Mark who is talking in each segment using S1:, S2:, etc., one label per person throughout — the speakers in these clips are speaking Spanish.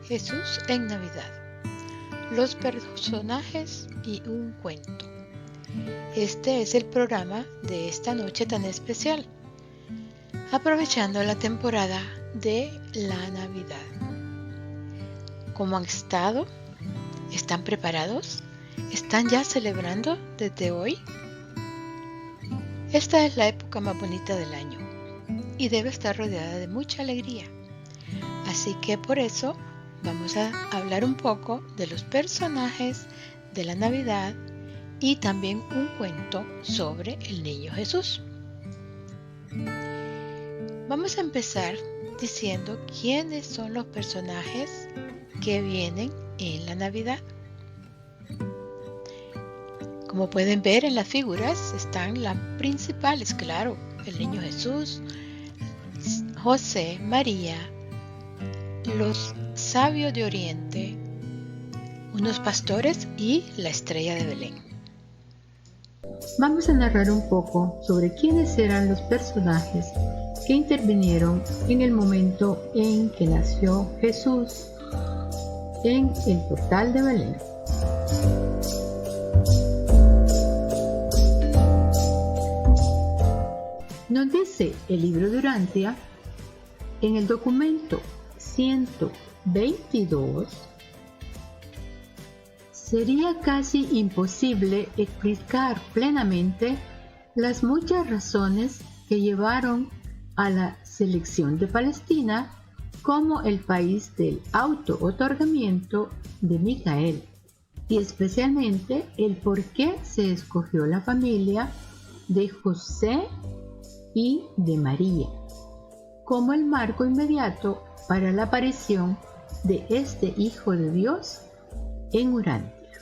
S1: Jesús en Navidad. Los personajes y un cuento. Este es el programa de esta noche tan especial, aprovechando la temporada de la Navidad. ¿Cómo han estado? ¿Están preparados? ¿Están ya celebrando desde hoy? Esta es la época más bonita del año y debe estar rodeada de mucha alegría. Así que por eso vamos a hablar un poco de los personajes de la Navidad y también un cuento sobre el niño Jesús. Vamos a empezar diciendo quiénes son los personajes que vienen en la Navidad. Como pueden ver en las figuras están las principales, claro, el niño Jesús, José, María, los sabios de Oriente, unos pastores y la estrella de Belén.
S2: Vamos a narrar un poco sobre quiénes eran los personajes que intervinieron en el momento en que nació Jesús en el portal de Belén. Nos dice el libro de Urantia en el documento 122, sería casi imposible explicar plenamente las muchas razones que llevaron a la selección de Palestina como el país del auto-otorgamiento de Micael, y especialmente el por qué se escogió la familia de José y de María como el marco inmediato para la aparición de este Hijo de Dios en Urantia.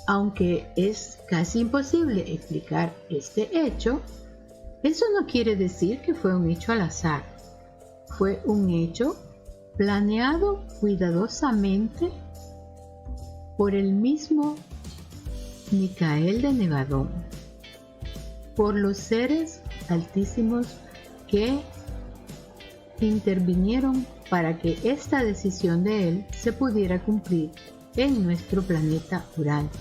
S2: Aunque es casi imposible explicar este hecho, eso no quiere decir que fue un hecho al azar. Fue un hecho planeado cuidadosamente por el mismo Micael de Nevadón, por los seres altísimos que intervinieron para que esta decisión de él se pudiera cumplir en nuestro planeta Urantia.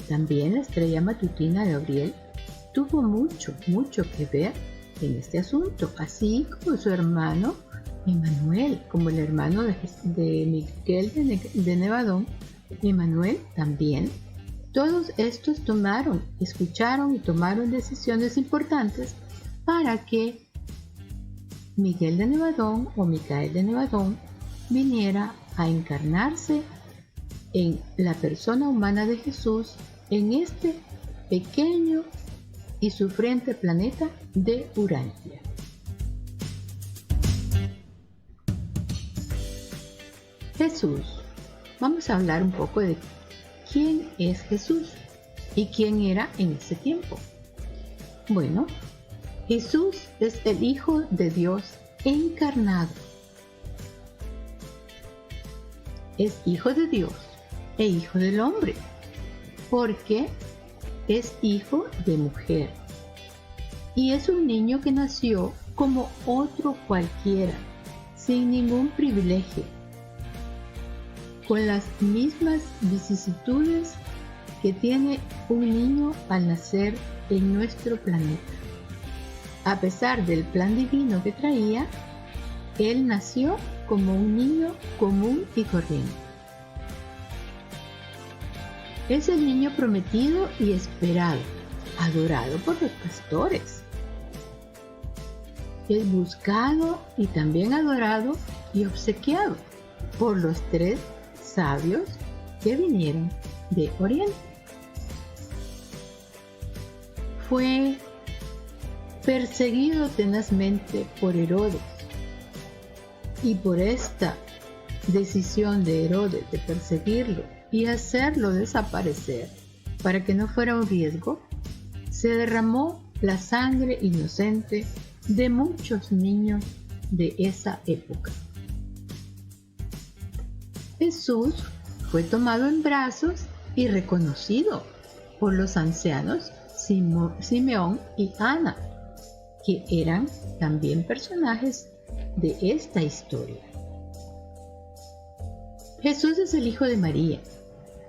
S2: También la estrella matutina Gabriel tuvo mucho que ver en este asunto, así como su hermano Emanuel, como el hermano de Miguel de Nevadón, Emanuel también. Todos estos escucharon y tomaron decisiones importantes para que Miguel de Nevadón o Micael de Nevadón viniera a encarnarse en la persona humana de Jesús en este pequeño y sufriente planeta de Urantia. Jesús. Vamos a hablar un poco de quién es Jesús y quién era en ese tiempo. Bueno, Jesús es el Hijo de Dios encarnado. Es Hijo de Dios e Hijo del hombre, porque es hijo de mujer. Y es un niño que nació como otro cualquiera, sin ningún privilegio, con las mismas vicisitudes que tiene un niño al nacer en nuestro planeta. A pesar del plan divino que traía, él nació como un niño común y corriente. Es el niño prometido y esperado, adorado por los pastores. Es buscado y también adorado y obsequiado por los tres sabios que vinieron de Oriente. Fue perseguido tenazmente por Herodes, y por esta decisión de Herodes de perseguirlo y hacerlo desaparecer para que no fuera un riesgo, se derramó la sangre inocente de muchos niños de esa época. Jesús fue tomado en brazos y reconocido por los ancianos Simeón y Ana, que eran también personajes de esta historia. Jesús es el Hijo de María,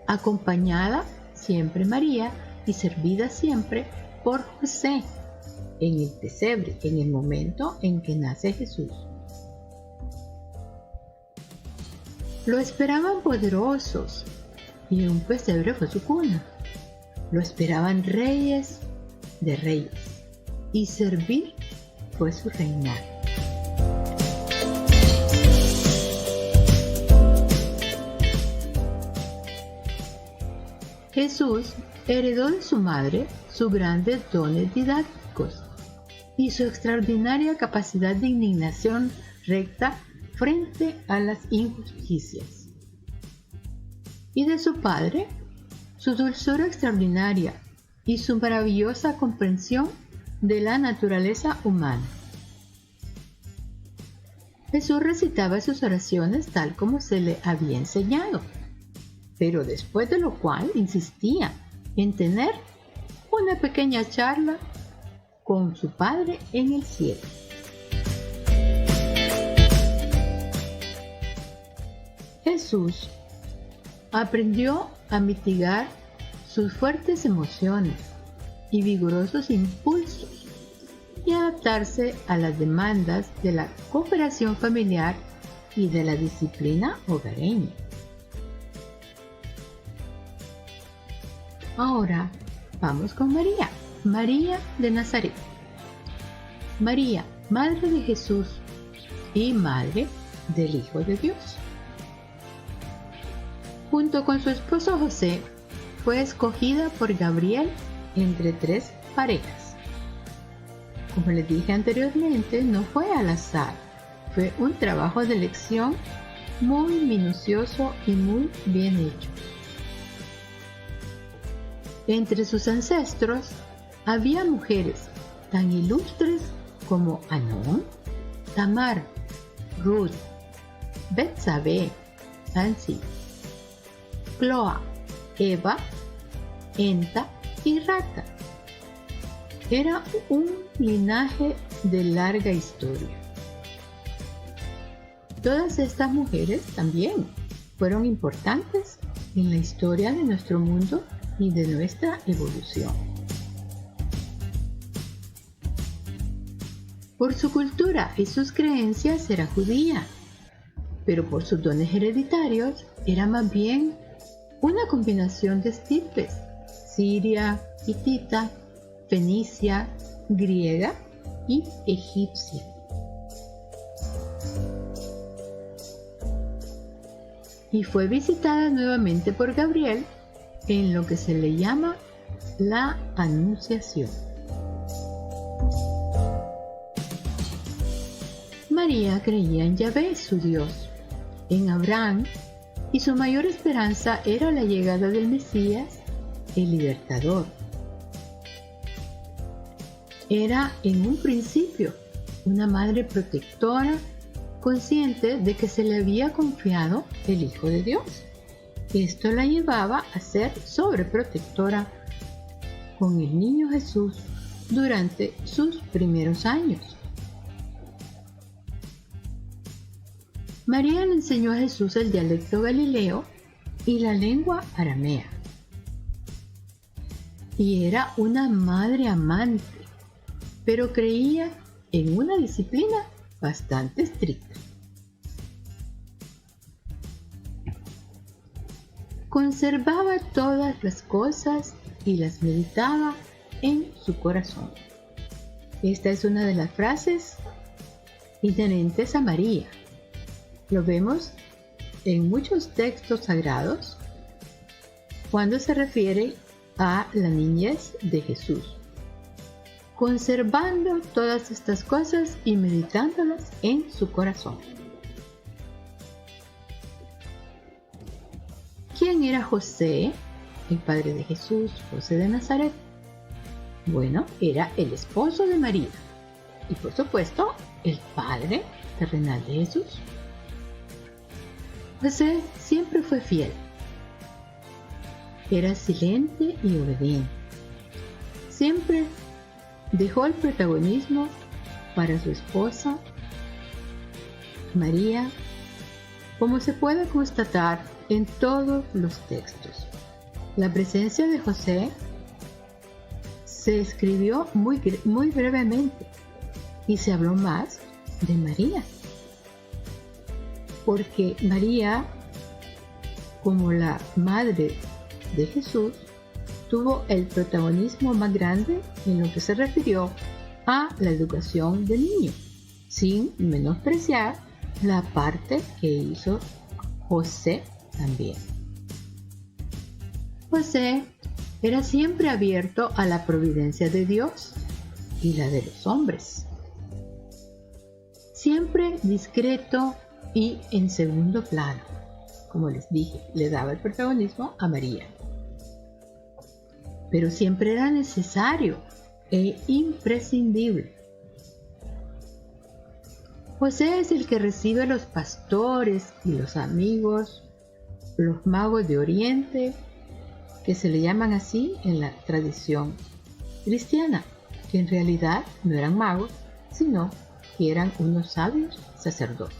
S2: acompañada siempre María y servida siempre por José en el pesebre, en el momento en que nace Jesús. Lo esperaban poderosos y un pesebre fue su cuna. Lo esperaban reyes de reyes y servir fue su reinado. Jesús heredó de su madre sus grandes dones didácticos y su extraordinaria capacidad de indignación recta frente a las injusticias. Y de su padre, su dulzura extraordinaria y su maravillosa comprensión de la naturaleza humana. Jesús recitaba sus oraciones tal como se le había enseñado, pero después de lo cual insistía en tener una pequeña charla con su Padre en el cielo. Jesús aprendió a mitigar sus fuertes emociones y vigorosos impulsos y adaptarse a las demandas de la cooperación familiar y de la disciplina hogareña. Ahora vamos con María, María de Nazaret. María, madre de Jesús y madre del Hijo de Dios. Junto con su esposo José, fue escogida por Gabriel entre 3 parejas. Como les dije anteriormente, no fue al azar, fue un trabajo de elección muy minucioso y muy bien hecho. Entre sus ancestros había mujeres tan ilustres como Anón, Tamar, Ruth, Betsabé, Ansi, Cloa, Eva, Enta y Rata. Era un linaje de larga historia. Todas estas mujeres también fueron importantes en la historia de nuestro mundo y de nuestra evolución. Por su cultura y sus creencias era judía, pero por sus dones hereditarios era más bien una combinación de estirpes: siria, hitita, fenicia, griega y egipcia. Y fue visitada nuevamente por Gabriel en lo que se le llama la Anunciación. María creía en Yahvé, su Dios, en Abraham, y su mayor esperanza era la llegada del Mesías, el Libertador. Era en un principio una madre protectora, consciente de que se le había confiado el Hijo de Dios. Esto la llevaba a ser sobreprotectora con el niño Jesús durante sus primeros años. María le enseñó a Jesús el dialecto galileo y la lengua aramea. Y era una madre amante, pero creía en una disciplina bastante estricta. Conservaba todas las cosas y las meditaba en su corazón. Esta es una de las frases inherentes a María. Lo vemos en muchos textos sagrados cuando se refiere a la niñez de Jesús. Conservando todas estas cosas y meditándolas en su corazón. ¿Quién era José, el padre de Jesús, José de Nazaret? Bueno, era el esposo de María y por supuesto el padre terrenal de Jesús. José siempre fue fiel. Era silente y obediente. Siempre dejó el protagonismo para su esposa María como se puede constatar en todos los textos. La presencia de José se escribió muy brevemente y se habló más de María, porque María, como la madre de Jesús, tuvo el protagonismo más grande en lo que se refirió a la educación del niño, sin menospreciar la parte que hizo José también. José era siempre abierto a la providencia de Dios y la de los hombres, siempre discreto y en segundo plano. Como les dije, le daba el protagonismo a María, pero siempre era necesario e imprescindible. José es el que recibe a los pastores y los amigos, los magos de Oriente, que se le llaman así en la tradición cristiana, que en realidad no eran magos, sino que eran unos sabios sacerdotes.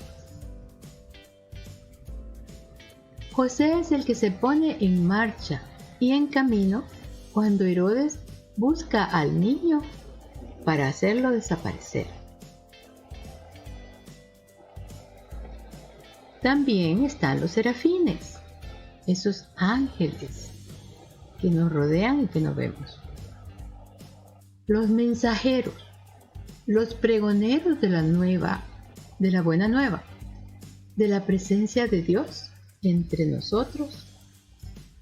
S2: José es el que se pone en marcha y en camino cuando Herodes busca al niño para hacerlo desaparecer. También están los serafines, esos ángeles que nos rodean y que no vemos. Los mensajeros, los pregoneros de la buena nueva, de la presencia de Dios entre nosotros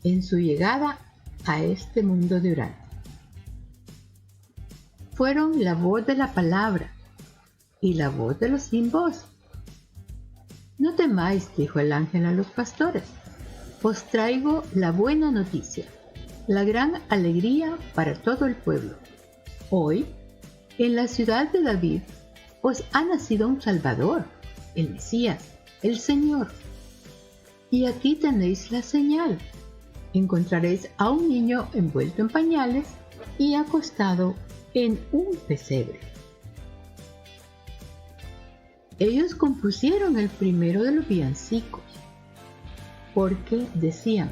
S2: en su llegada a este mundo de Urán. Fueron la voz de la palabra y la voz de los sin voz. No temáis, dijo el ángel a los pastores, os traigo la buena noticia, la gran alegría para todo el pueblo. Hoy, en la ciudad de David, os ha nacido un Salvador, el Mesías, el Señor. Y aquí tenéis la señal. Encontraréis a un niño envuelto en pañales y acostado en un pesebre. Ellos compusieron el primero de los villancicos, porque decían: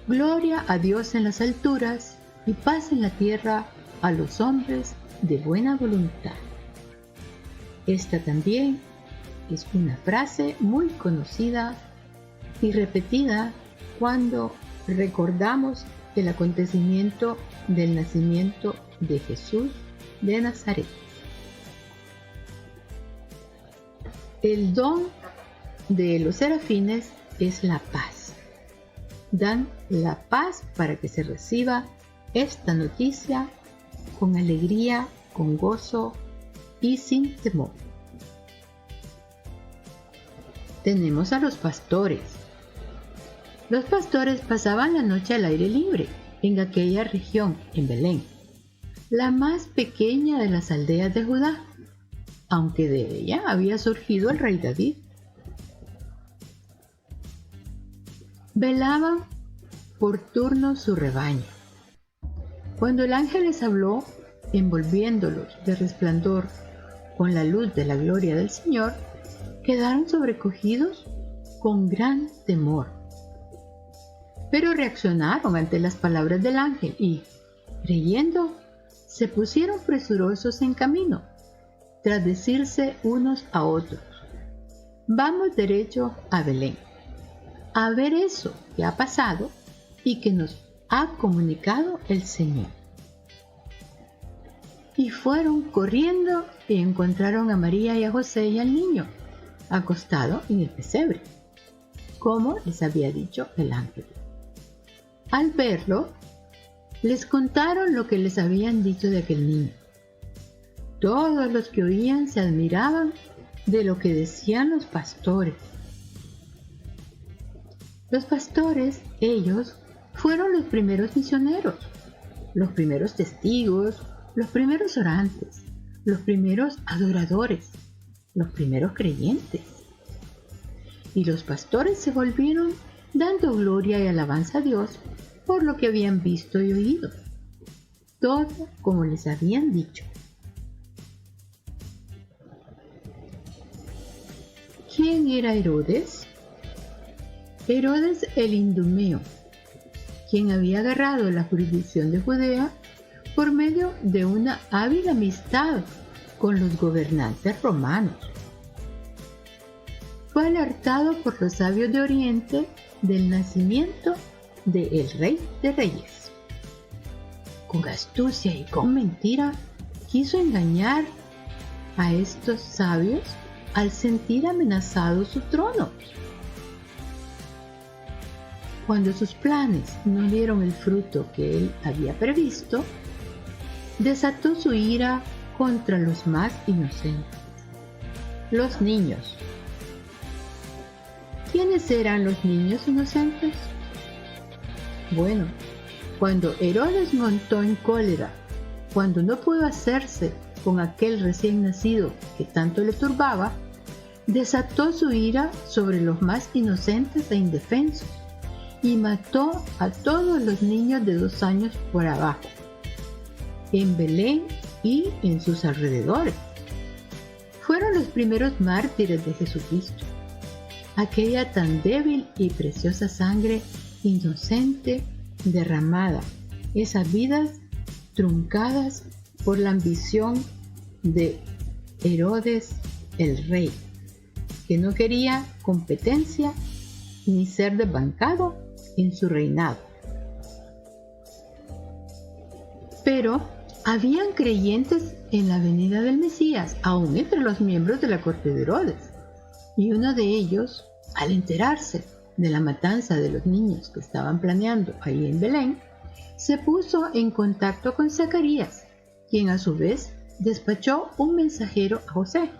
S2: Gloria a Dios en las alturas y paz en la tierra a los hombres de buena voluntad. Esta también es una frase muy conocida y repetida cuando recordamos el acontecimiento del nacimiento de Jesús de Nazaret. El don de los serafines es la paz. Dan la paz para que se reciba esta noticia con alegría, con gozo y sin temor. Tenemos a los pastores. Los pastores pasaban la noche al aire libre en aquella región, en Belén, la más pequeña de las aldeas de Judá, aunque de ella había surgido el rey David. Velaban por turno su rebaño. Cuando el ángel les habló, envolviéndolos de resplandor con la luz de la gloria del Señor, quedaron sobrecogidos con gran temor. Pero reaccionaron ante las palabras del ángel y, creyendo, se pusieron presurosos en camino, tras decirse unos a otros: vamos derecho a Belén, a ver eso que ha pasado y que nos ha comunicado el Señor. Y fueron corriendo y encontraron a María y a José y al niño, acostado en el pesebre, como les había dicho el ángel. Al verlo, les contaron lo que les habían dicho de aquel niño. Todos los que oían se admiraban de lo que decían los pastores. Los pastores, ellos, fueron los primeros misioneros, los primeros testigos, los primeros orantes, los primeros adoradores, los primeros creyentes. Y los pastores se volvieron dando gloria y alabanza a Dios por lo que habían visto y oído, todo como les habían dicho. ¿Quién era Herodes? Herodes el Idumeo, quien había agarrado la jurisdicción de Judea por medio de una hábil amistad con los gobernantes romanos. Fue alertado por los sabios de Oriente del nacimiento del Rey de Reyes. Con astucia y con mentira quiso engañar a estos sabios al sentir amenazado su trono. Cuando sus planes no dieron el fruto que él había previsto, desató su ira contra los más inocentes, los niños. ¿Quiénes eran los niños inocentes? Bueno, cuando Herodes montó en cólera, cuando no pudo hacerse con aquel recién nacido que tanto le turbaba, desató su ira sobre los más inocentes e indefensos y mató a todos los niños de 2 años por abajo, en Belén y en sus alrededores. Fueron los primeros mártires de Jesucristo. Aquella tan débil y preciosa sangre inocente derramada, esas vidas truncadas por la ambición de Herodes el rey, que no quería competencia ni ser desbancado en su reinado. Pero habían creyentes en la venida del Mesías, aún entre los miembros de la corte de Herodes, y uno de ellos, al enterarse de la matanza de los niños que estaban planeando ahí en Belén, se puso en contacto con Zacarías, quien a su vez despachó un mensajero a José.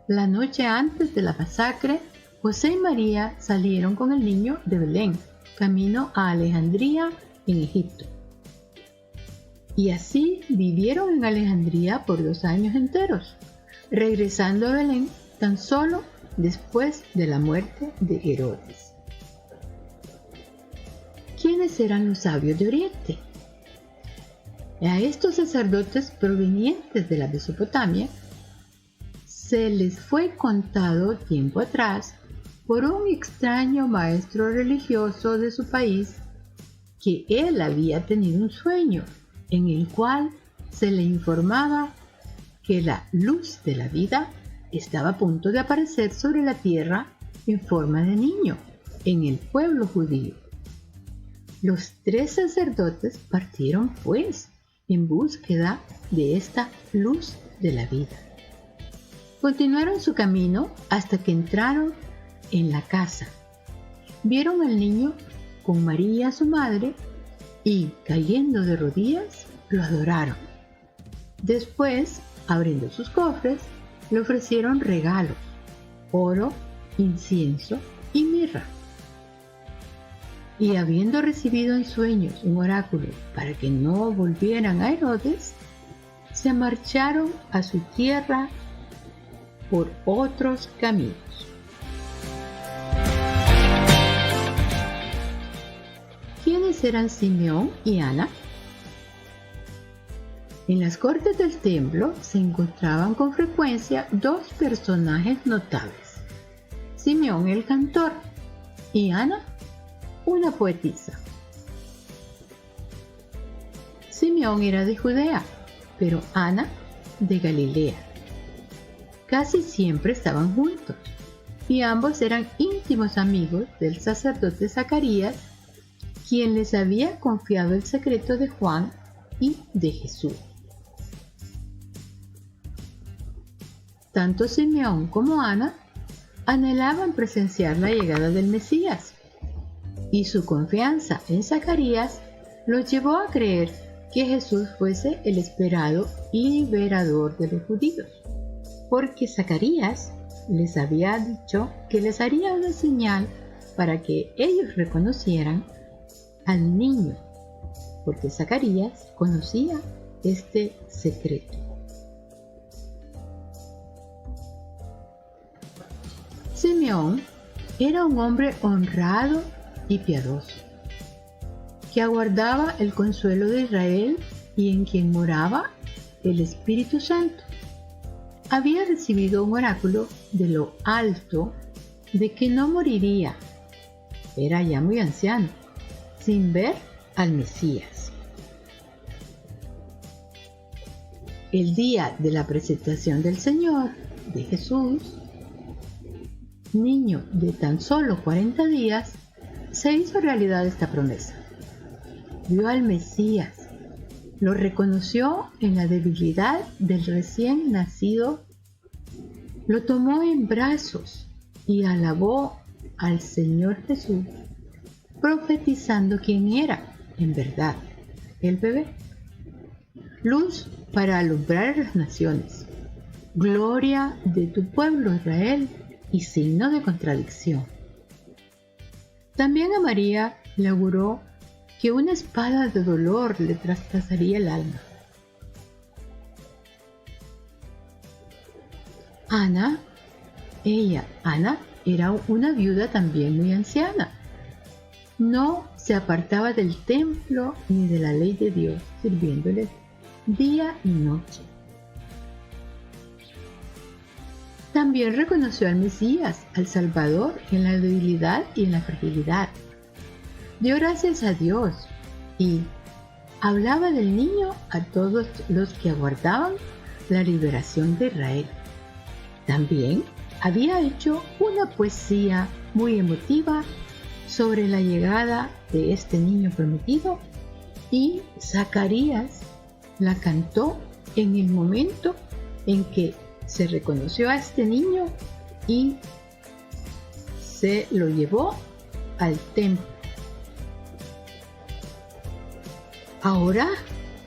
S2: La noche antes de la masacre, José y María salieron con el niño de Belén, camino a Alejandría en Egipto. Y así vivieron en Alejandría por 2 años enteros, regresando a Belén tan solo después de la muerte de Herodes. ¿Quiénes eran los sabios de Oriente? A estos sacerdotes provenientes de la Mesopotamia se les fue contado tiempo atrás por un extraño maestro religioso de su país que él había tenido un sueño en el cual se le informaba que la luz de la vida estaba a punto de aparecer sobre la tierra en forma de niño en el pueblo judío. Los 3 sacerdotes partieron pues en búsqueda de esta luz de la vida. Continuaron su camino hasta que entraron en la casa. Vieron al niño con María su madre y, cayendo de rodillas, lo adoraron. Después, abriendo sus cofres, le ofrecieron regalos: oro, incienso y mirra. Y habiendo recibido en sueños un oráculo para que no volvieran a Herodes, se marcharon a su tierra por otros caminos. ¿Quiénes eran Simeón y Ana? En las cortes del templo se encontraban con frecuencia 2 personajes notables: Simeón el cantor y Ana, una poetisa. Simeón era de Judea, pero Ana de Galilea. Casi siempre estaban juntos, y ambos eran íntimos amigos del sacerdote Zacarías, quien les había confiado el secreto de Juan y de Jesús. Tanto Simeón como Ana anhelaban presenciar la llegada del Mesías, y su confianza en Zacarías los llevó a creer que Jesús fuese el esperado liberador de los judíos, porque Zacarías les había dicho que les haría una señal para que ellos reconocieran al niño, porque Zacarías conocía este secreto. Simeón era un hombre honrado y piadoso, que aguardaba el consuelo de Israel y en quien moraba el Espíritu Santo. Había recibido un oráculo de lo alto de que no moriría, era ya muy anciano, sin ver al Mesías. El día de la presentación del Señor, de Jesús, niño de tan solo 40 días, se hizo realidad esta promesa. Vio al Mesías, lo reconoció en la debilidad del recién nacido, lo tomó en brazos y alabó al Señor Jesús, profetizando quién era, en verdad, el bebé. Luz para alumbrar a las naciones, gloria de tu pueblo Israel y signo de contradicción. También a María le auguró que una espada de dolor le traspasaría el alma. Ana era una viuda también muy anciana. No se apartaba del templo ni de la ley de Dios, sirviéndole día y noche. También reconoció al Mesías, al Salvador, en la debilidad y en la fragilidad. Dio gracias a Dios y hablaba del niño a todos los que aguardaban la liberación de Israel. También había hecho una poesía muy emotiva sobre la llegada de este niño prometido y Zacarías la cantó en el momento en que se reconoció a este niño y se lo llevó al templo. Ahora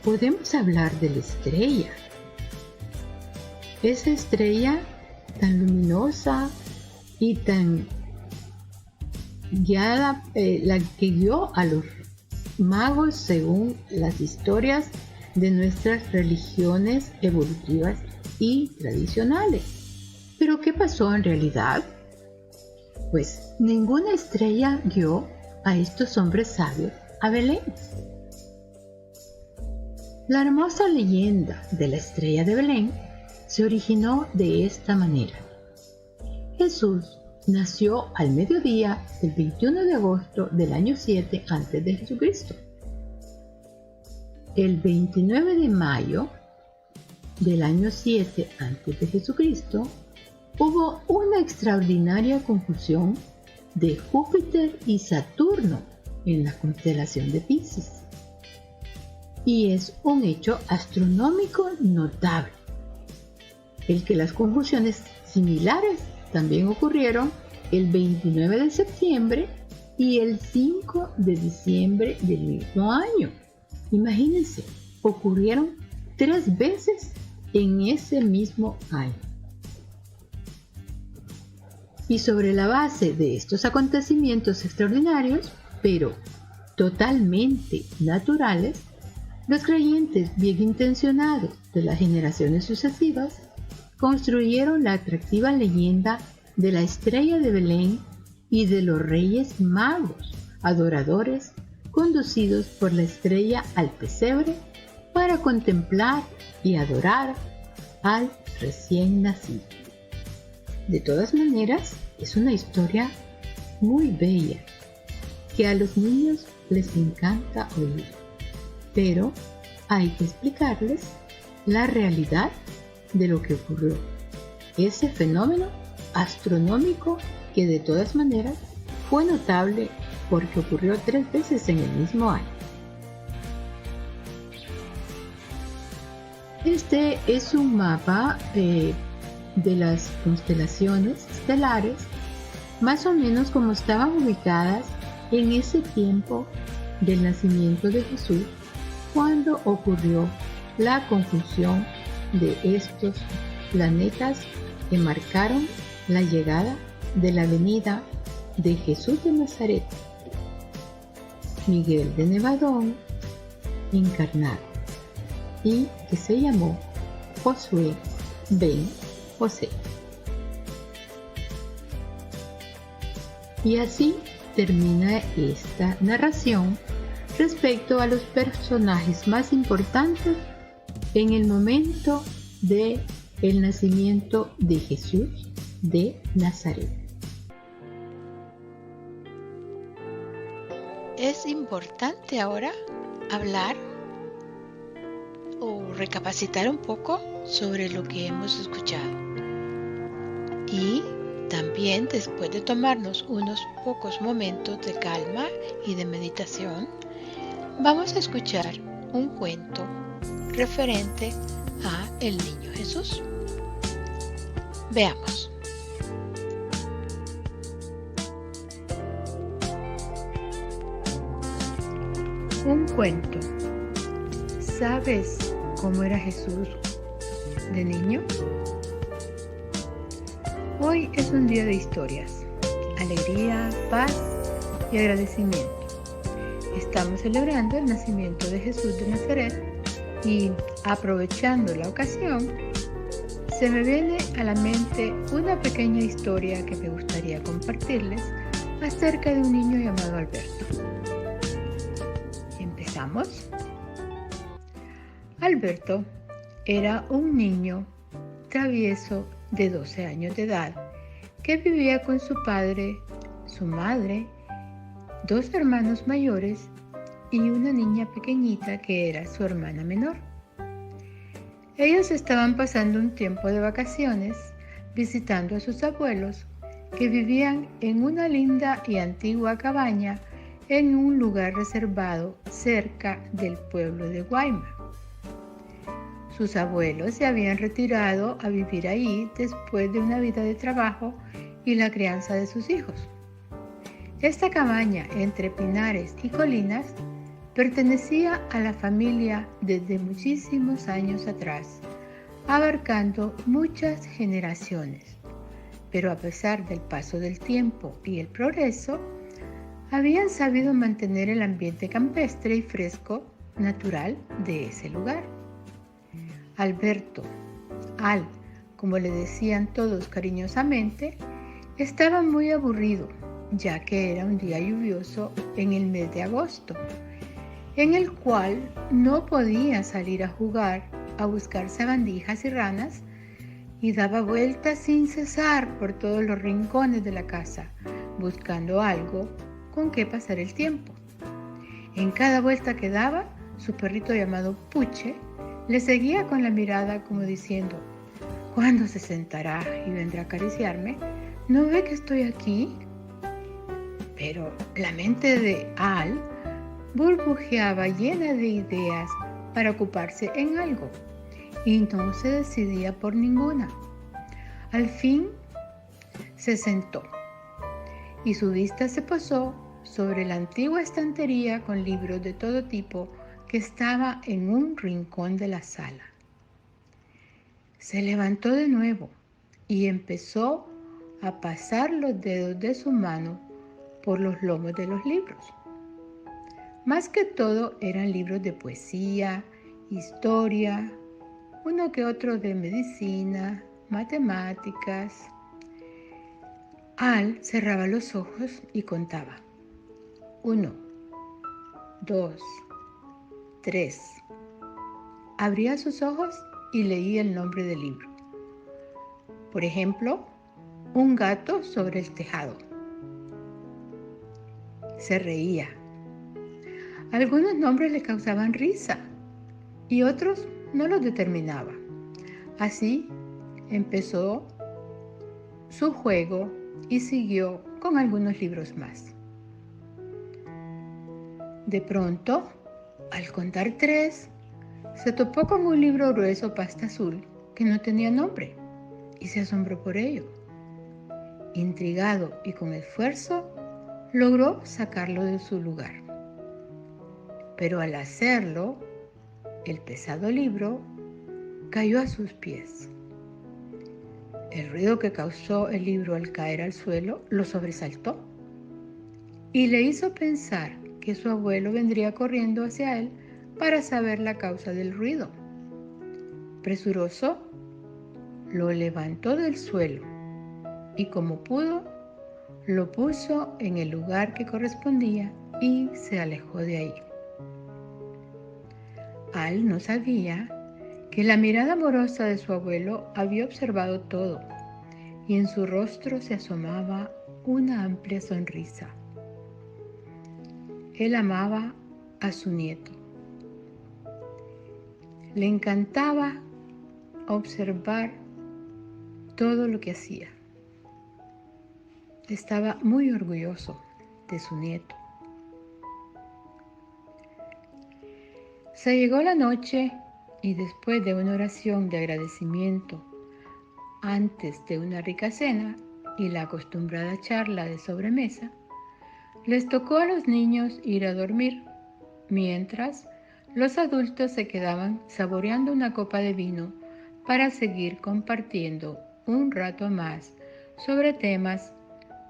S2: podemos hablar de la estrella. Esa estrella tan luminosa y tan guiada, la que guió a los magos según las historias de nuestras religiones evolutivas y tradicionales. ¿Pero qué pasó en realidad? Pues ninguna estrella guió a estos hombres sabios a Belén. La hermosa leyenda de la estrella de Belén se originó de esta manera. Jesús nació al mediodía del 21 de agosto del año 7 a.C. de Jesucristo. El 29 de mayo del año 7 a.C. de Jesucristo hubo una extraordinaria conjunción de Júpiter y Saturno en la constelación de Piscis. Y es un hecho astronómico notable, el que las conjunciones similares también ocurrieron el 29 de septiembre y el 5 de diciembre del mismo año. Imagínense, ocurrieron 3 veces en ese mismo año. Y sobre la base de estos acontecimientos extraordinarios, pero totalmente naturales, los creyentes bien intencionados de las generaciones sucesivas construyeron la atractiva leyenda de la estrella de Belén y de los reyes magos, adoradores, conducidos por la estrella al pesebre para contemplar y adorar al recién nacido. De todas maneras, es una historia muy bella que a los niños les encanta oír, pero hay que explicarles la realidad de lo que ocurrió, ese fenómeno astronómico que de todas maneras fue notable porque ocurrió 3 veces en el mismo año. Este es un mapa de las constelaciones estelares, más o menos como estaban ubicadas en ese tiempo del nacimiento de Jesús, cuando ocurrió la conjunción de estos planetas que marcaron la llegada de la venida de Jesús de Nazaret, Miguel de Nevadón encarnado, y que se llamó Josué ben José. Y así termina esta narración respecto a los personajes más importantes en el momento de el nacimiento de Jesús de Nazaret.
S1: es importante ahora hablar o recapacitar un poco sobre lo que hemos escuchado. Y también, después de tomarnos unos pocos momentos de calma y de meditación, vamos a escuchar un cuento referente a el niño Jesús. Veamos. Un cuento. ¿Sabes cómo era Jesús de niño? Hoy es un día de historias, alegría, paz y agradecimiento. Estamos celebrando el nacimiento de Jesús de Nazaret y, aprovechando la ocasión, se me viene a la mente una pequeña historia que me gustaría compartirles acerca de un niño llamado Alberto. ¿Empezamos? Alberto era un niño travieso de 12 años de edad que vivía con su padre, su madre, 2 hermanos mayores y una niña pequeñita que era su hermana menor. Ellos estaban pasando un tiempo de vacaciones visitando a sus abuelos que vivían en una linda y antigua cabaña en un lugar reservado cerca del pueblo de Guaymas. Sus abuelos se habían retirado a vivir ahí después de una vida de trabajo y la crianza de sus hijos. Esta cabaña entre pinares y colinas pertenecía a la familia desde muchísimos años atrás, abarcando muchas generaciones. Pero a pesar del paso del tiempo y el progreso, habían sabido mantener el ambiente campestre y fresco natural de ese lugar. Alberto, Al, como le decían todos cariñosamente, estaba muy aburrido, ya que era un día lluvioso en el mes de agosto, en el cual no podía salir a jugar, a buscar sabandijas y ranas, y daba vueltas sin cesar por todos los rincones de la casa, buscando algo con qué pasar el tiempo. En cada vuelta que daba, su perrito llamado Puche le seguía con la mirada como diciendo: ¿cuándo se sentará y vendrá a acariciarme? ¿No ve que estoy aquí? Pero la mente de Al burbujeaba llena de ideas para ocuparse en algo y no se decidía por ninguna. Al fin se sentó y su vista se posó sobre la antigua estantería con libros de todo tipo que estaba en un rincón de la sala. Se levantó de nuevo y empezó a pasar los dedos de su mano por los lomos de los libros. Más que todo eran libros de poesía, historia, uno que otro de medicina, matemáticas. Al cerraba los ojos y contaba: 1, 2, 3. Abría sus ojos y leía el nombre del libro. Por ejemplo, Un gato sobre el tejado. Se reía. Algunos nombres le causaban risa y otros no los determinaba. Así empezó su juego y siguió con algunos libros más. De pronto, al contar 3, se topó con un libro grueso pasta azul que no tenía nombre y se asombró por ello. Intrigado y con esfuerzo, logró sacarlo de su lugar. Pero al hacerlo, el pesado libro cayó a sus pies. El ruido que causó el libro al caer al suelo lo sobresaltó y le hizo pensar que su abuelo vendría corriendo hacia él para saber la causa del ruido. Presuroso, lo levantó del suelo y como pudo, lo puso en el lugar que correspondía y se alejó de ahí. Al no sabía que la mirada amorosa de su abuelo había observado todo y en su rostro se asomaba una amplia sonrisa.
S2: Él amaba a su nieto. Le encantaba observar todo lo que hacía. Estaba muy orgulloso de su nieto. Se llegó la noche y después de una oración de agradecimiento antes de una rica cena y la acostumbrada charla de sobremesa, les tocó a los niños ir a dormir, mientras los adultos se quedaban saboreando una copa de vino para seguir compartiendo un rato más sobre temas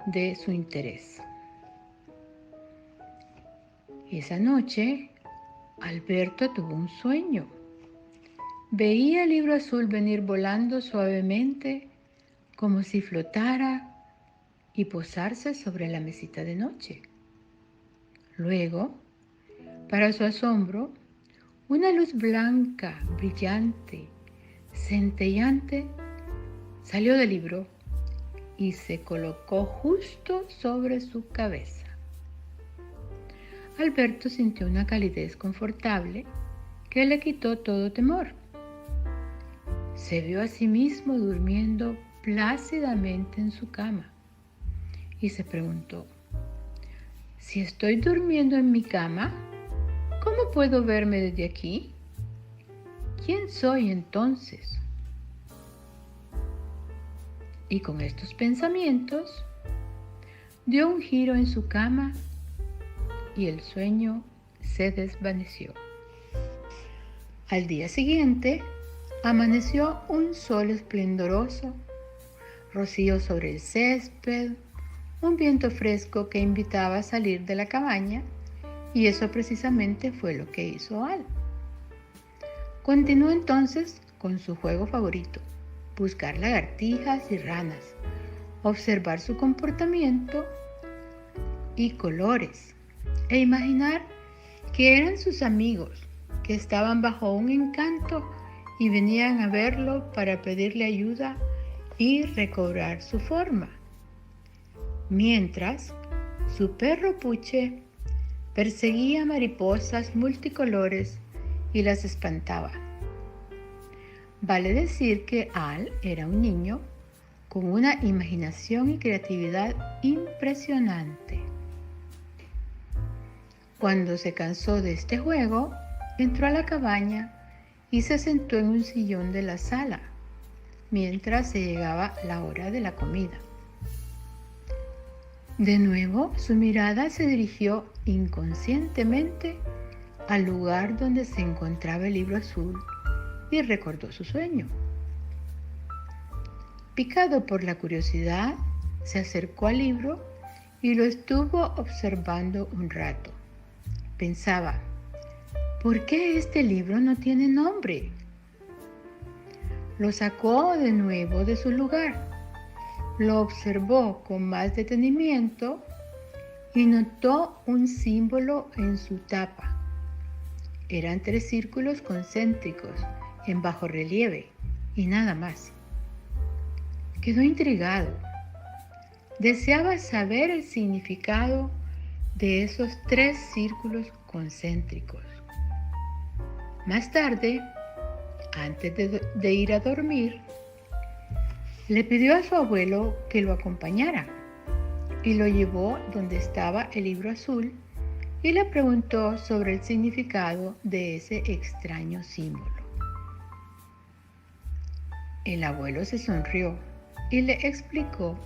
S2: de su interés. Esa noche, Alberto tuvo un sueño. Veía el libro azul venir volando suavemente como si flotara y posarse sobre la mesita de noche. Luego, para su asombro, una luz blanca, brillante, centelleante, salió del libro y se colocó justo sobre su cabeza. Alberto sintió una calidez confortable que le quitó todo temor. Se vio a sí mismo durmiendo plácidamente en su cama y se preguntó: si estoy durmiendo en mi cama, ¿cómo puedo verme desde aquí? ¿Quién soy entonces? Y con estos pensamientos, dio un giro en su cama y el sueño se desvaneció. Al día siguiente, amaneció un sol esplendoroso, rocío sobre el césped, un viento fresco que invitaba a salir de la cabaña, y eso precisamente fue lo que hizo Al. Continuó entonces con su juego favorito: buscar lagartijas y ranas, observar su comportamiento y colores, e imaginar que eran sus amigos, que estaban bajo un encanto y venían a verlo para pedirle ayuda y recobrar su forma. Mientras, su perro Puche perseguía mariposas multicolores y las espantaba. Vale decir que Al era un niño con una imaginación y creatividad impresionante. Cuando se cansó de este juego, entró a la cabaña y se sentó en un sillón de la sala, mientras se llegaba la hora de la comida. De nuevo, su mirada se dirigió inconscientemente al lugar donde se encontraba el libro azul y recordó su sueño. Picado por la curiosidad, se acercó al libro y lo estuvo observando un rato. Pensaba: ¿por qué este libro no tiene nombre? Lo sacó de nuevo de su lugar, lo observó con más detenimiento y notó un símbolo en su tapa. Eran 3 círculos concéntricos en bajo relieve y nada más. Quedó intrigado. Deseaba saber el significado de esos 3 círculos concéntricos. Más tarde, antes de ir a dormir, le pidió a su abuelo que lo acompañara y lo llevó donde estaba el libro azul y le preguntó sobre el significado de ese extraño símbolo. El abuelo se sonrió y le explicó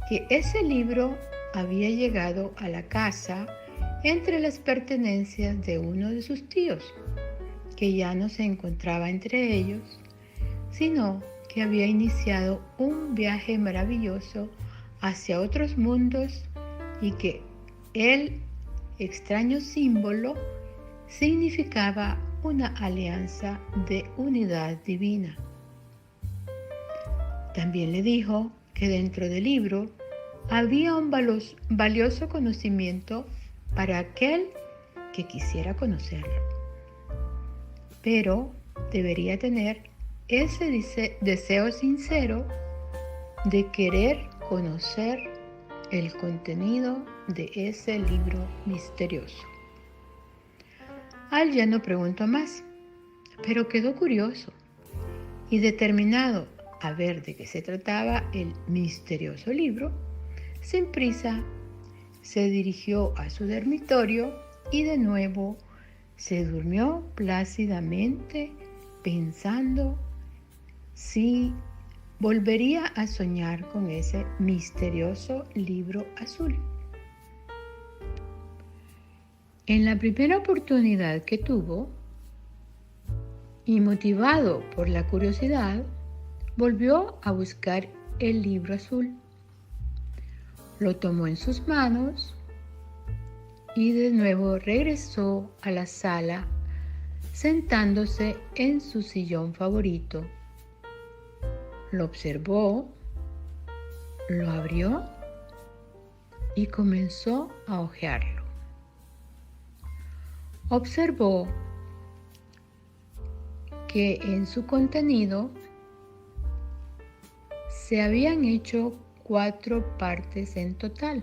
S2: que ese libro había llegado a la casa entre las pertenencias de uno de sus tíos, que ya no se encontraba entre ellos, sino que había iniciado un viaje maravilloso hacia otros mundos y que el extraño símbolo significaba una alianza de unidad divina. También le dijo que dentro del libro había un valioso conocimiento para aquel que quisiera conocerlo, pero debería tener ese deseo sincero de querer conocer
S1: el contenido de ese libro misterioso. Al ya no preguntó más, pero quedó curioso y determinado a ver de qué se trataba el misterioso libro. Sin prisa, se dirigió a su dormitorio y de nuevo se durmió plácidamente pensando si volvería a soñar con ese misterioso libro azul. En la primera oportunidad que tuvo, y motivado por la curiosidad, volvió a buscar el libro azul. Lo tomó en sus manos y de nuevo regresó a la sala, sentándose en su sillón favorito. Lo observó, lo abrió y comenzó a hojearlo. Observó que en su contenido se habían hecho 4 partes en total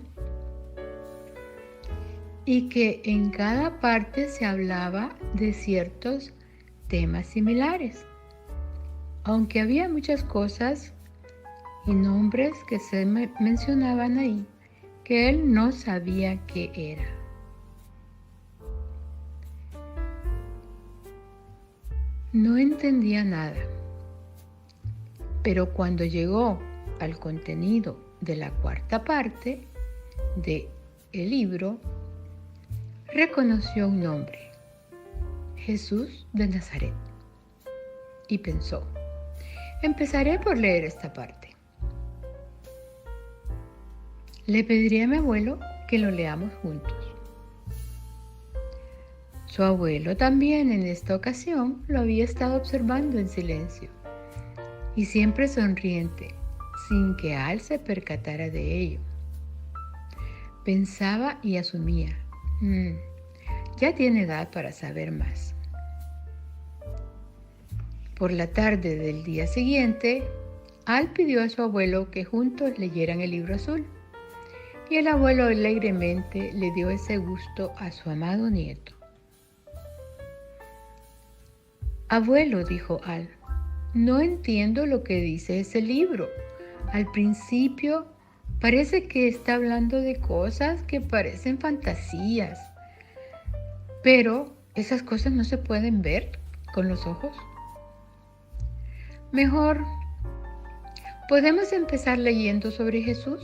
S1: y que en cada parte se hablaba de ciertos temas similares, aunque había muchas cosas y nombres que se mencionaban ahí que él no sabía qué era. No entendía nada, pero cuando llegó al contenido de la 4ª parte del libro, reconoció un nombre, Jesús de Nazaret, y pensó, empezaré por leer esta parte. Le pediré a mi abuelo que lo leamos juntos. Su abuelo también en esta ocasión lo había estado observando en silencio y siempre sonriente, sin que Al se percatara de ello. Pensaba y asumía, ya tiene edad para saber más. Por la tarde del día siguiente, Al pidió a su abuelo que juntos leyeran el libro azul, y el abuelo alegremente le dio ese gusto a su amado nieto. Abuelo, dijo Al, no entiendo lo que dice ese libro. Al principio parece que está hablando de cosas que parecen fantasías, pero esas cosas no se pueden ver con los ojos. Mejor, ¿podemos empezar leyendo sobre Jesús?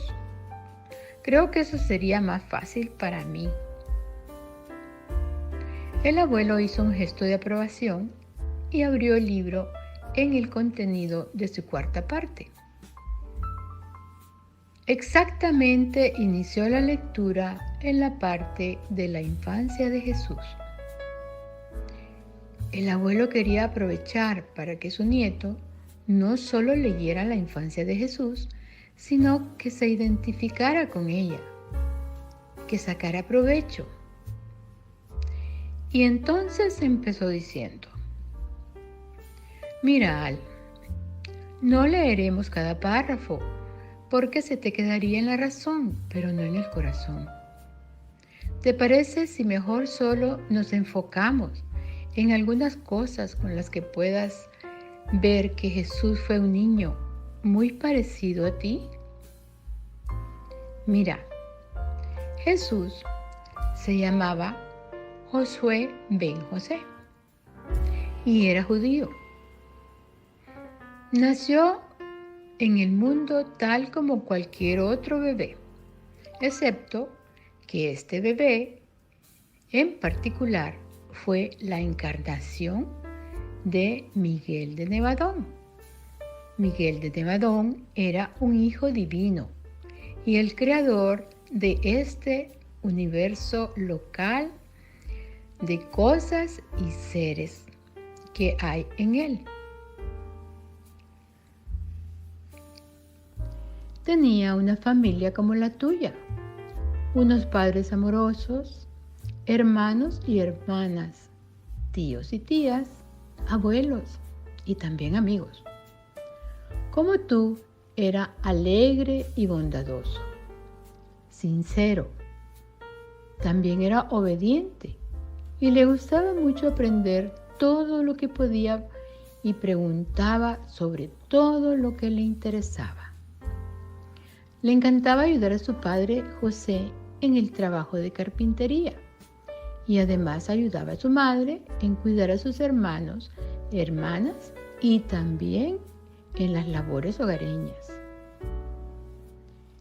S1: Creo que eso sería más fácil para mí. El abuelo hizo un gesto de aprobación y abrió el libro en el contenido de su 4ª parte. Exactamente inició la lectura en la parte de la infancia de Jesús. El abuelo quería aprovechar para que su nieto no solo leyera la infancia de Jesús, sino que se identificara con ella, que sacara provecho. Y entonces empezó diciendo, mira, Al, no leeremos cada párrafo, porque se te quedaría en la razón, pero no en el corazón. ¿Te parece si mejor solo nos enfocamos en algunas cosas con las que puedas ver que Jesús fue un niño muy parecido a ti? Mira, Jesús se llamaba Josué ben José y era judío. Nació en el mundo tal como cualquier otro bebé, excepto que este bebé en particular fue la encarnación de Miguel de Nevadón. Miguel de Nevadón era un hijo divino y el creador de este universo local de cosas y seres que hay en él. Tenía una familia como la tuya, unos padres amorosos, hermanos y hermanas, tíos y tías, abuelos y también amigos. Como tú, era alegre y bondadoso.
S2: sincero. También era obediente y le gustaba mucho aprender todo lo que podía y preguntaba sobre todo lo que le interesaba. Le encantaba ayudar a su padre José en el trabajo de carpintería y además ayudaba a su madre en cuidar a sus hermanos, hermanas y también en las labores hogareñas.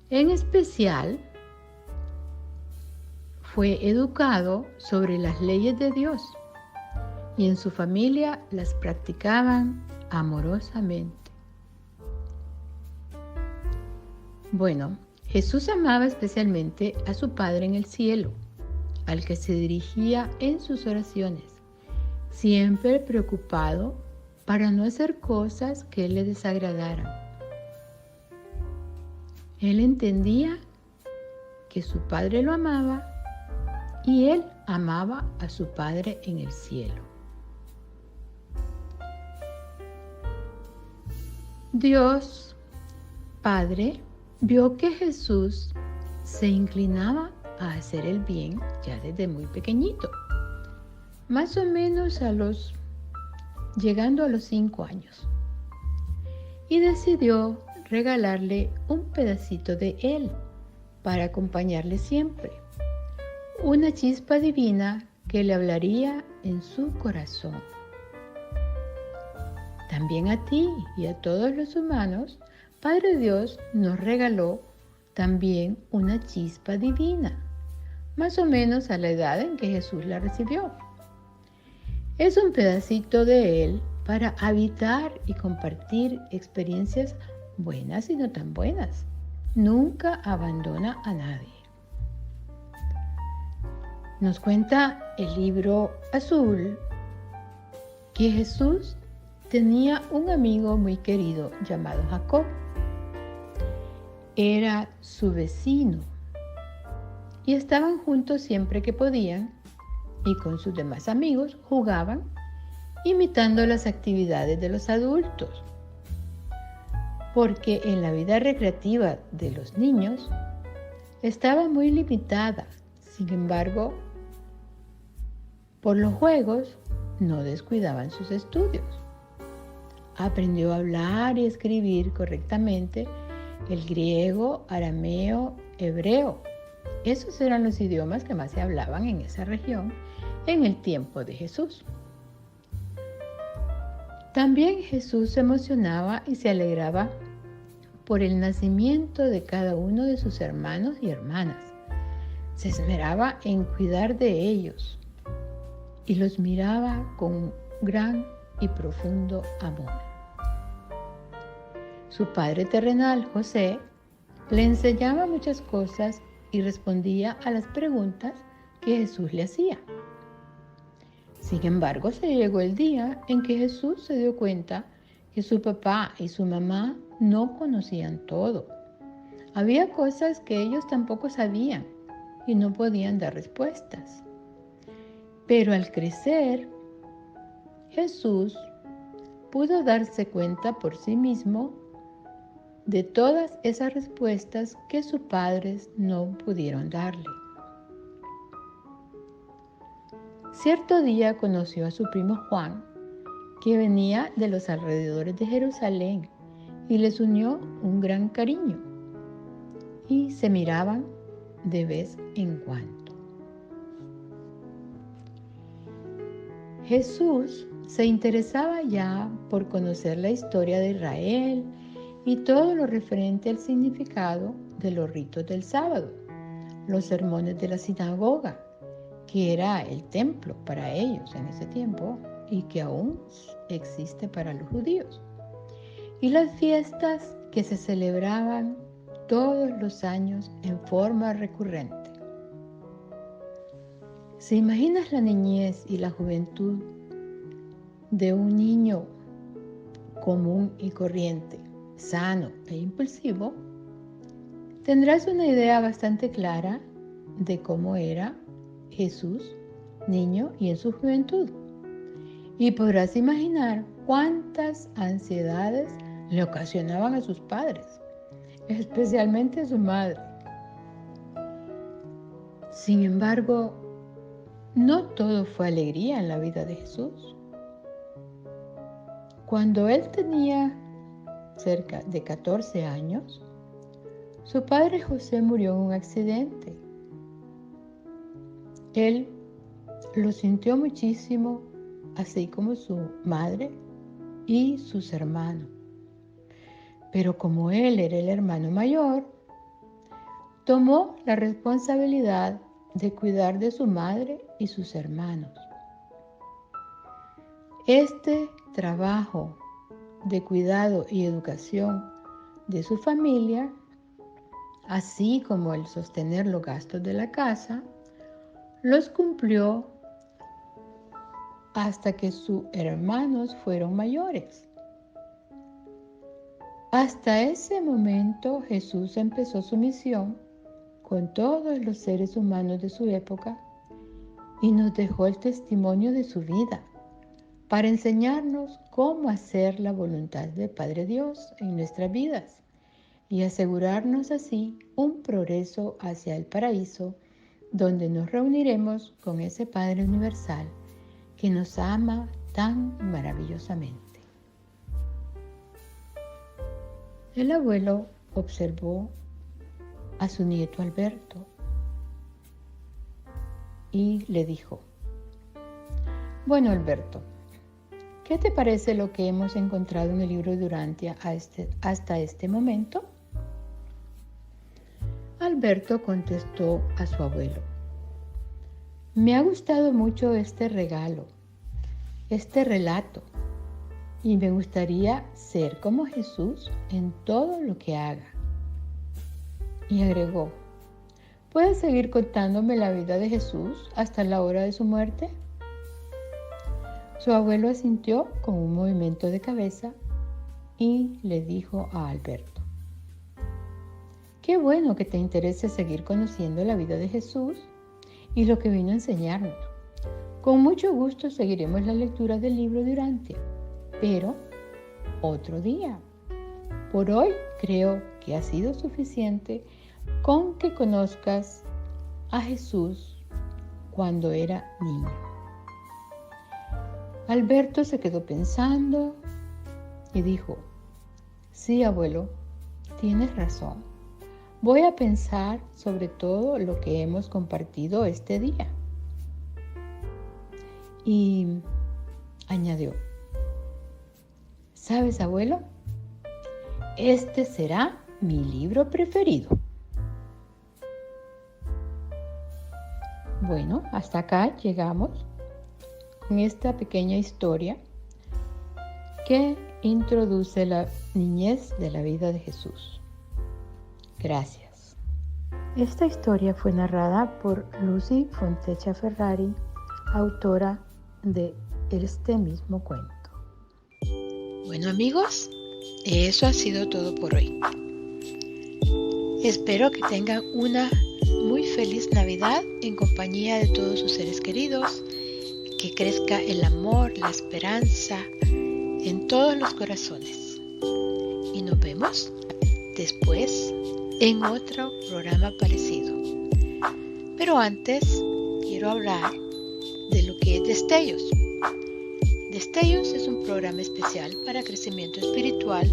S2: En especial, fue educado sobre las leyes de Dios y en su familia las practicaban amorosamente. Bueno, Jesús amaba especialmente a su Padre en el cielo, al que se dirigía en sus oraciones, siempre preocupado para no hacer cosas que le desagradaran. Él entendía que su Padre lo amaba y él amaba a su Padre en el cielo. Dios, Padre, vio que Jesús se inclinaba a hacer el bien ya desde muy pequeñito, más o menos llegando a los 5 años, y decidió regalarle un pedacito de él para acompañarle siempre, una chispa divina que le hablaría en su corazón. También a ti y a todos los humanos, Padre Dios nos regaló también una chispa divina, más o menos a la edad en que Jesús la recibió. Es un pedacito de Él para habitar y compartir experiencias buenas y no tan buenas. Nunca abandona a nadie. Nos cuenta el libro azul que Jesús tenía un amigo muy querido llamado Jacob. Era su vecino y estaban juntos siempre que podían y con sus demás amigos jugaban imitando las actividades de los adultos. Porque en la vida recreativa de los niños estaba muy limitada. Sin embargo, por los juegos no descuidaban sus estudios. Aprendió a hablar y escribir correctamente el griego, arameo, hebreo. Esos eran los idiomas que más se hablaban en esa región en el tiempo de Jesús. También Jesús se emocionaba y se alegraba por el nacimiento de cada uno de sus hermanos y hermanas. Se esmeraba en cuidar de ellos y los miraba con gran y profundo amor. Su padre terrenal, José, le enseñaba muchas cosas y respondía a las preguntas que Jesús le hacía. Sin embargo, se llegó el día en que Jesús se dio cuenta que su papá y su mamá no conocían todo. Había cosas que ellos tampoco sabían y no podían dar respuestas. Pero al crecer, Jesús pudo darse cuenta por sí mismo de todas esas respuestas que sus padres no pudieron darle. Cierto día conoció a su primo Juan, que venía de los alrededores de Jerusalén, y les unió un gran cariño, y se miraban de vez en cuando. Jesús se interesaba ya por conocer la historia de Israel y todo lo referente al significado de los ritos del sábado, los sermones de la sinagoga, que era el templo para ellos en ese tiempo y que aún existe para los judíos, y las fiestas que se celebraban todos los años en forma recurrente. ¿Se imaginas la niñez y la juventud de un niño común y corriente, sano e impulsivo? Tendrás una idea bastante clara de cómo era Jesús, niño y en su juventud. Y podrás imaginar cuántas ansiedades le ocasionaban a sus padres, especialmente a su madre. Sin embargo, no todo fue alegría en la vida de Jesús. Cuando él tenía cerca de 14 años, su padre José murió en un accidente. Él lo sintió muchísimo, así como su madre y sus hermanos. Pero como él era el hermano mayor, tomó la responsabilidad de cuidar de su madre y sus hermanos. Este trabajo de cuidado y educación de su familia, así como el sostener los gastos de la casa, los cumplió hasta que sus hermanos fueron mayores. Hasta ese momento Jesús empezó su misión con todos los seres humanos de su época y nos dejó el testimonio de su vida para enseñarnos cómo hacer la voluntad del Padre Dios en nuestras vidas y asegurarnos así un progreso hacia el paraíso, donde nos reuniremos con ese Padre universal que nos ama tan maravillosamente. El abuelo observó a su nieto Alberto y le dijo: bueno, Alberto, ¿qué te parece lo que hemos encontrado en el libro de Urantia hasta este momento? Alberto contestó a su abuelo: me ha gustado mucho este regalo, este relato, y me gustaría ser como Jesús en todo lo que haga. Y agregó: ¿puedes seguir contándome la vida de Jesús hasta la hora de su muerte? Su abuelo asintió con un movimiento de cabeza y le dijo a Alberto: qué bueno que te interese seguir conociendo la vida de Jesús y lo que vino a enseñarnos. Con mucho gusto seguiremos la lectura del libro de Urantia, pero otro día. Por hoy creo que ha sido suficiente con que conozcas a Jesús cuando era niño. Alberto se quedó pensando y dijo: sí, abuelo, tienes razón. Voy a pensar sobre todo lo que hemos compartido este día. Y añadió: ¿sabes, abuelo? Este será mi libro preferido. Bueno, hasta acá llegamos con esta pequeña historia que introduce la niñez de la vida de Jesús. Gracias. Esta historia fue narrada por Lucy Fontecha Ferrari, autora de este mismo cuento.
S1: Bueno, amigos, eso ha sido todo por hoy. Espero que tengan una muy feliz Navidad en compañía de todos sus seres queridos, que crezca el amor, la esperanza en todos los corazones. Y nos vemos después en otro programa parecido. Pero antes quiero hablar de lo que es Destellos. Destellos es un programa especial para crecimiento espiritual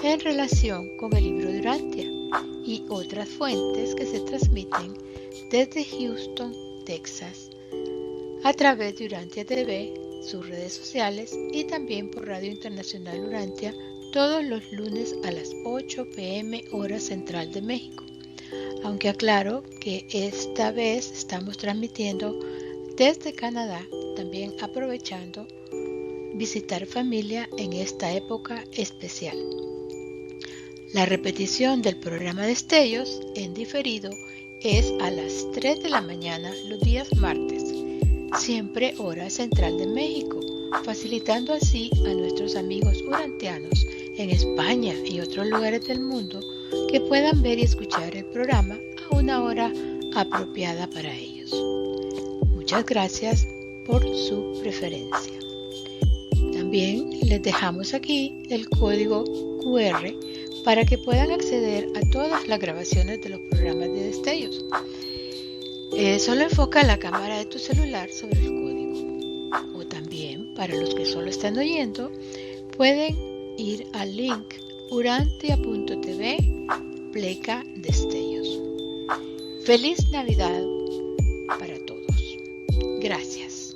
S1: en relación con el libro de Urantia y otras fuentes que se transmiten desde Houston, Texas, a través de Urantia TV, sus redes sociales y también por Radio Internacional Urantia todos los lunes a las 8 p.m. hora central de México. Aunque aclaro que esta vez estamos transmitiendo desde Canadá, también aprovechando visitar familia en esta época especial. La repetición del programa Destellos en diferido es a las 3 de la mañana los días martes, siempre hora central de México, facilitando así a nuestros amigos urantianos en España y otros lugares del mundo que puedan ver y escuchar el programa a una hora apropiada para ellos. Muchas gracias por su preferencia. También les dejamos aquí el código QR para que puedan acceder a todas las grabaciones de los programas de Destellos. Solo enfoca la cámara de tu celular sobre el código. O también, para los que solo están oyendo, pueden ir al link urantia.tv pleca destellos. ¡Feliz Navidad para todos! Gracias.